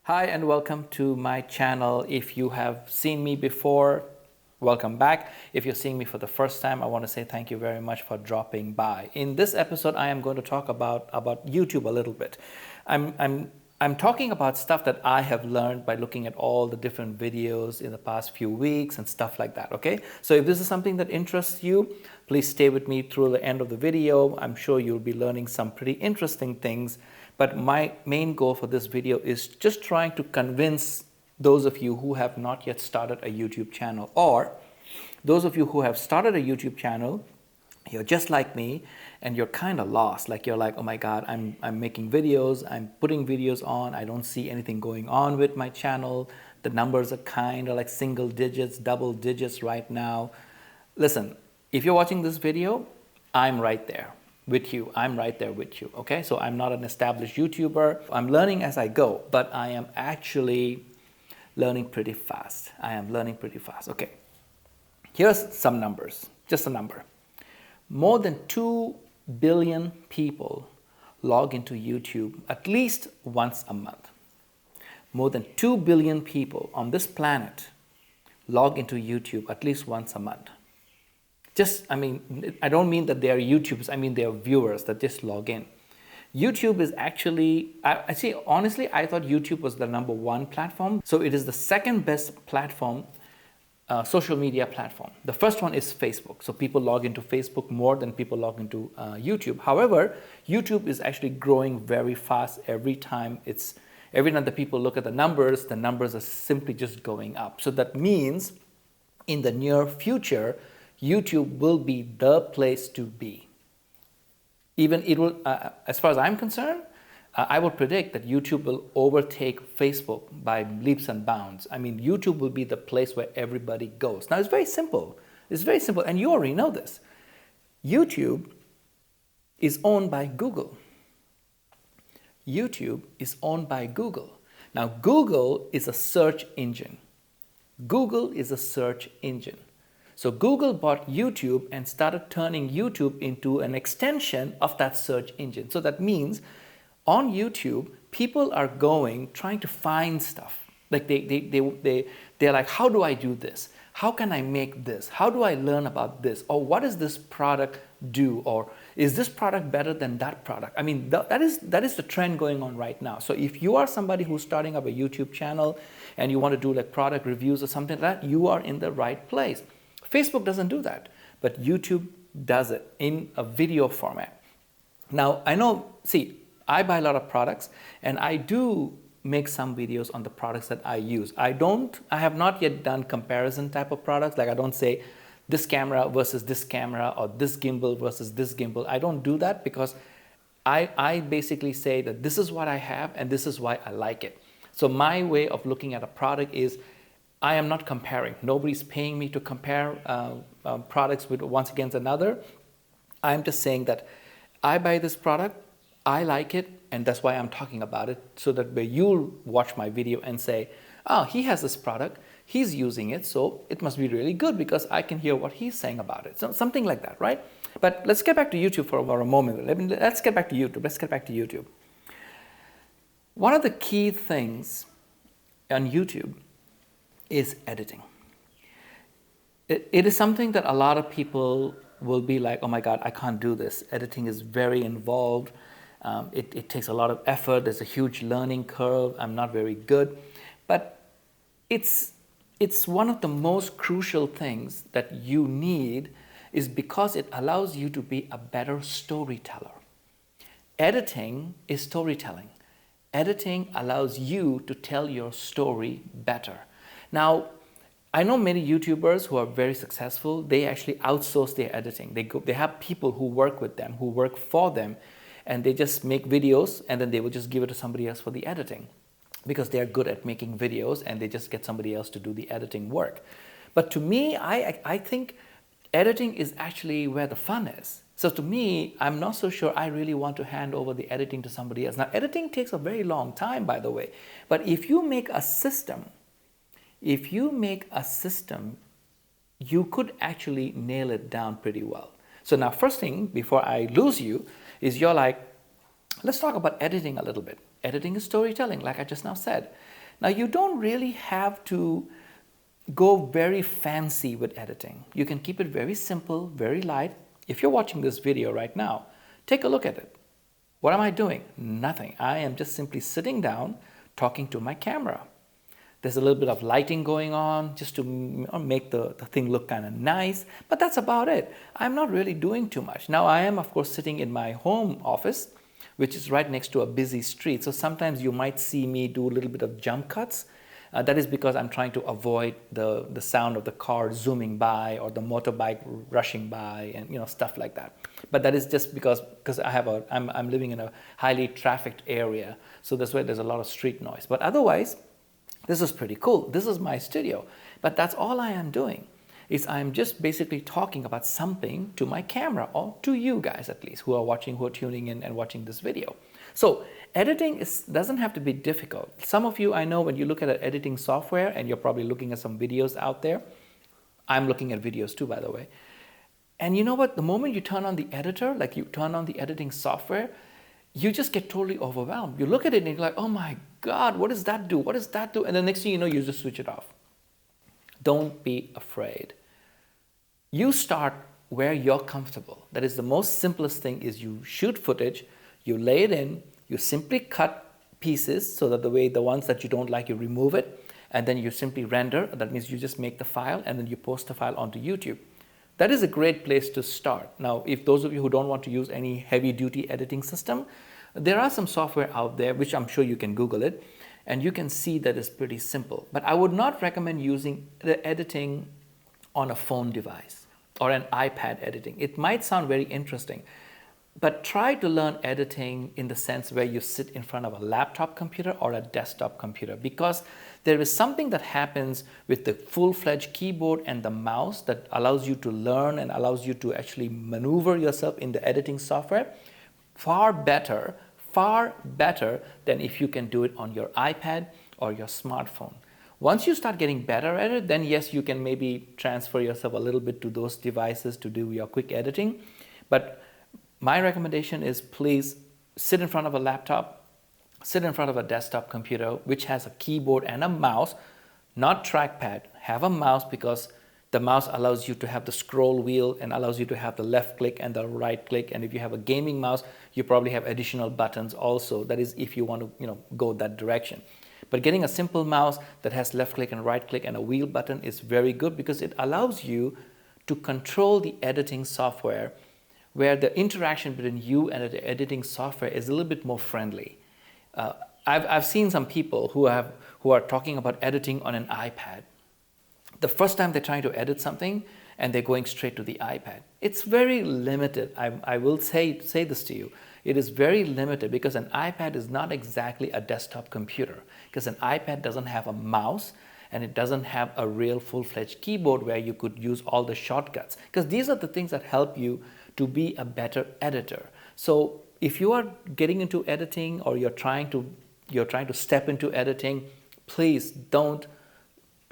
Hi and welcome to my channel. If you have seen me before, welcome back. If you're seeing me for the first time, I want to say thank you very much for dropping by. In this episode, I am going to talk about YouTube a little bit. I'm talking about stuff that I have learned by looking at all the different videos in the past few weeks and stuff like that, okay? So if this is something that interests you, please stay with me through the end of the video. I'm sure you'll be learning some pretty interesting things. But my main goal for this video is just trying to convince those of you who have not yet started a YouTube channel, or those of you who have started a YouTube channel, you're just like me and you're kind of lost. Like you're like, oh my God, I'm making videos, I'm putting videos on, I don't see anything going on with my channel. The numbers are kind of like single digits, double digits right now. Listen, if you're watching this video, I'm right there with you. I'm right there with you, okay? So I'm not an established YouTuber. I'm learning as I go, but I am actually learning pretty fast. I am learning pretty fast. Okay, here's some numbers, just a number. More than 2 billion people log into YouTube at least once a month. More than 2 billion people on this planet log into YouTube at least once a month. I don't mean that they are YouTubers, I mean they are viewers that just log in. YouTube is actually, honestly, I thought YouTube was the number one platform. So it is the second best platform, social media platform. The first one is Facebook. So people log into Facebook more than people log into YouTube. However, YouTube is actually growing very fast every time that people look at the numbers are simply just going up. So that means in the near future, YouTube will be the place to be. Even it will, as far as I'm concerned, I would predict that YouTube will overtake Facebook by leaps and bounds. I mean, YouTube will be the place where everybody goes. Now, it's very simple. It's very simple, and you already know this. YouTube is owned by Google. YouTube is owned by Google. Now, Google is a search engine. Google is a search engine. So Google bought YouTube and started turning YouTube into an extension of that search engine. So that means on YouTube, people are trying to find stuff. Like they're like, how do I do this? How can I make this? How do I learn about this? Or what does this product do? Or is this product better than that product? I mean, that is the trend going on right now. So if you are somebody who's starting up a YouTube channel and you want to do like product reviews or something like that, you are in the right place. Facebook doesn't do that, but YouTube does it in a video format. Now, I buy a lot of products and I do make some videos on the products that I use. I have not yet done comparison type of products. Like I don't say this camera versus this camera or this gimbal versus this gimbal. I don't do that because I basically say that this is what I have and this is why I like it. So my way of looking at a product is I am not comparing. Nobody's paying me to compare products with once against another. I'm just saying that I buy this product, I like it, and that's why I'm talking about it, so that you'll watch my video and say, oh, he has this product, he's using it, so it must be really good because I can hear what he's saying about it. So something like that, right? But let's get back to YouTube for a moment. Let's get back to YouTube. One of the key things on YouTube is editing. It is something that a lot of people will be like, oh my God, I can't do this. Editing is very involved. It takes a lot of effort. There's a huge learning curve. I'm not very good. But it's one of the most crucial things that you need, is because it allows you to be a better storyteller. Editing is storytelling. Editing allows you to tell your story better. Now, I know many YouTubers who are very successful, they actually outsource their editing. They have people who work with them, who work for them, and they just make videos and then they will just give it to somebody else for the editing because they're good at making videos and they just get somebody else to do the editing work. But to me, I think editing is actually where the fun is. So to me, I'm not so sure I really want to hand over the editing to somebody else. Now, editing takes a very long time, by the way. But if you make a system, you could actually nail it down pretty well. So now, first thing, before I lose you, is you're like, let's talk about editing a little bit. editing is storytelling, like I just now said. Now, you don't really have to go very fancy with editing. You can keep it very simple, very light. If you're watching this video right now, take a look at it. What am I doing? Nothing. I am just simply sitting down, talking to my camera. There's a little bit of lighting going on just to make the thing look kind of nice, but that's about it. I'm not really doing too much. Now, I am, of course, sitting in my home office, which is right next to a busy street. So sometimes you might see me do a little bit of jump cuts. That is because I'm trying to avoid the sound of the car zooming by or the motorbike rushing by and stuff like that. But that is just because I'm living in a highly trafficked area, so that's why there's a lot of street noise. But otherwise, this is pretty cool. This is my studio. But that's all I am doing, is I'm just basically talking about something to my camera, or to you guys at least, who are tuning in and watching this video. So editing doesn't have to be difficult. Some of you, I know, when you look at an editing software, and you're probably looking at some videos out there. I'm looking at videos too, by the way. And you know what? The moment you turn on the editor, like you turn on the editing software, you just get totally overwhelmed. You look at it and you're like, oh my God, what does that do? What does that do? And the next thing you know, you just switch it off. Don't be afraid. You start where you're comfortable. That is the most simplest thing, is you shoot footage, you lay it in, you simply cut pieces so that the ones that you don't like, you remove it, and then you simply render. That means you just make the file and then you post the file onto YouTube. That is a great place to start. Now, if those of you who don't want to use any heavy-duty editing system, there are some software out there, which I'm sure you can Google it, and you can see that it's pretty simple. But I would not recommend using the editing on a phone device or an iPad editing. It might sound very interesting, but try to learn editing in the sense where you sit in front of a laptop computer or a desktop computer, because there is something that happens with the full-fledged keyboard and the mouse that allows you to learn and allows you to actually maneuver yourself in the editing software far better than if you can do it on your iPad or your smartphone. Once you start getting better at it, then yes, you can maybe transfer yourself a little bit to those devices to do your quick editing. But my recommendation is, please sit in front of a laptop, sit in front of a desktop computer, which has a keyboard and a mouse, not trackpad. Have a mouse, because the mouse allows you to have the scroll wheel and allows you to have the left click and the right click. And if you have a gaming mouse, you probably have additional buttons also. That is if you want to go that direction. But getting a simple mouse that has left click and right click and a wheel button is very good, because it allows you to control the editing software, where the interaction between you and the editing software is a little bit more friendly. I've seen some people who are talking about editing on an iPad. The first time they're trying to edit something and they're going straight to the iPad. It's very limited. I will say this to you. It is very limited, because an iPad is not exactly a desktop computer, because an iPad doesn't have a mouse and it doesn't have a real full-fledged keyboard where you could use all the shortcuts, because these are the things that help you to be a better editor. So if you are getting into editing, or you're trying to step into editing, please don't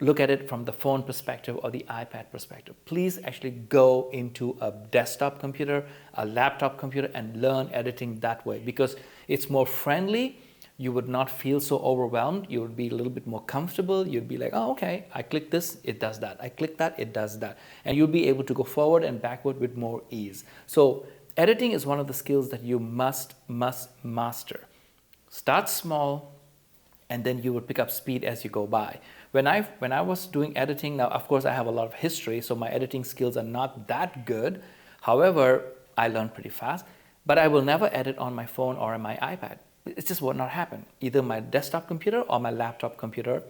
look at it from the phone perspective or the iPad perspective. Please actually go into a desktop computer, a laptop computer, and learn editing that way, because it's more friendly. You would not feel so overwhelmed. You would be a little bit more comfortable. You'd be like, oh, okay, I click this, it does that. I click that, it does that. And you'll be able to go forward and backward with more ease. So editing is one of the skills that you must master. Start small, and then you will pick up speed as you go by. When I was doing editing, now of course I have a lot of history, so my editing skills are not that good. However, I learned pretty fast, but I will never edit on my phone or on my iPad. It just will not happen. Either my desktop computer or my laptop computer,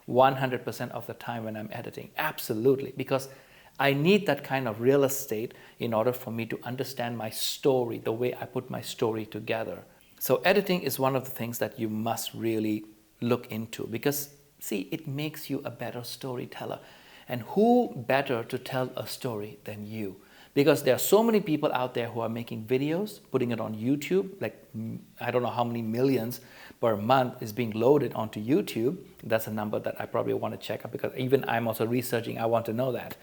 100% of the time when I'm editing. Absolutely, because I need that kind of real estate in order for me to understand my story, the way I put my story together. So editing is one of the things that you must really look into, because see, it makes you a better storyteller. And who better to tell a story than you? Because there are so many people out there who are making videos, putting it on YouTube, like I don't know how many millions per month is being loaded onto YouTube. That's a number that I probably want to check up, because even I'm also researching, I want to know that.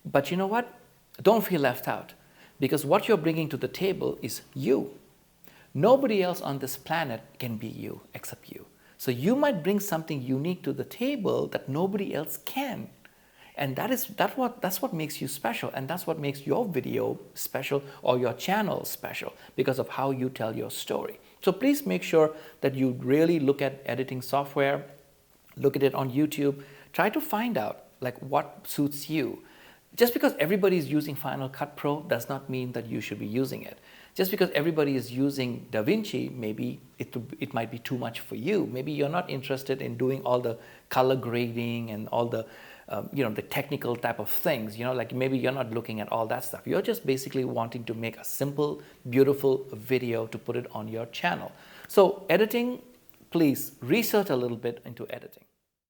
But you know what? Don't feel left out, because what you're bringing to the table is you. Nobody else on this planet can be you except you. So you might bring something unique to the table that nobody else can. And that's what makes you special, and that's what makes your video special or your channel special, because of how you tell your story. So please make sure that you really look at editing software, look at it on YouTube, try to find out like what suits you. Just because everybody is using Final Cut Pro does not mean that you should be using it. Just because everybody is using DaVinci, maybe it might be too much for you. Maybe you're not interested in doing all the color grading and all the the technical type of things, like maybe you're not looking at all that stuff. You're just basically wanting to make a simple, beautiful video to put it on your channel. So editing, please research a little bit into editing.